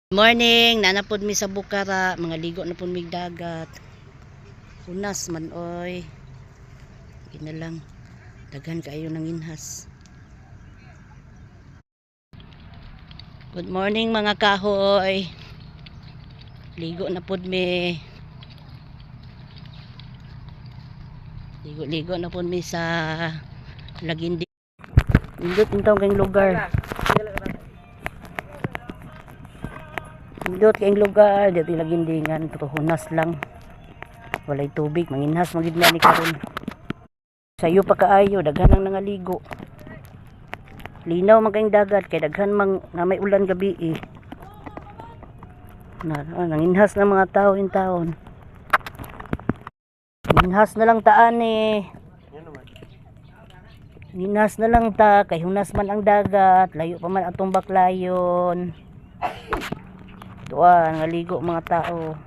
Morning, nanapod mi sa Bukara, mga ligo na pud mi dagat. Unas man oy. Gina lang. Daghan kaayo ng inhas. Good morning mga kahoy. Ligo na pud mi. Ligo na pud mi sa Lagindi. Indot intaw kang lugar. Indot kang lugar, dito Lagindingan, pero hunas lang. Walay tubig, manginhas magid na ni karon. Sayo pa kaayo, daghan ang nangaligo. Linaw man kayong dagat, kay daghan mang na may ulan gabi eh. Nanginhas na mga tao in taon. Nanginhas na lang taan eh. Nanginhas na lang ta, kay hunas man ang dagat, layo pa man atong baklayon. Tuwa, nangaligo mga tao.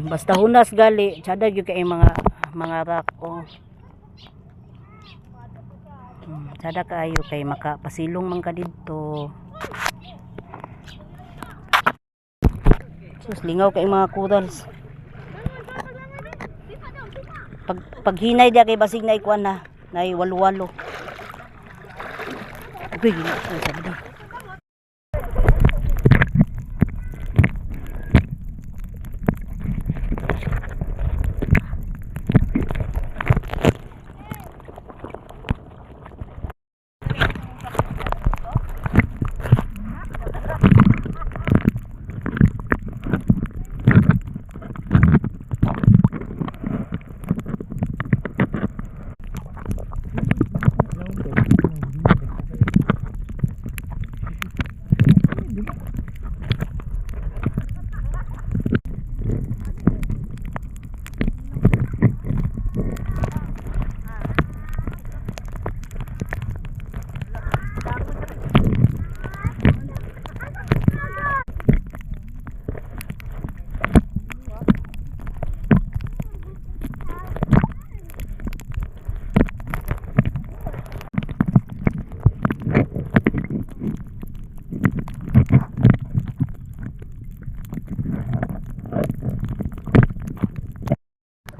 Basta hunas gali, tsada gyud kay mga rock oh. Sada kaayo kay makapasilong man ka didto. Sus lingaw kay mga corals. Pag hinay dia kay basig na ikuan na, nay walo-walo. Uy, sabi daw.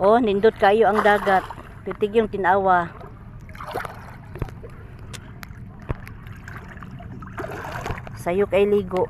Oh, nindot kayo ang dagat. Pitig yung tinawa. Sayo kay ligo.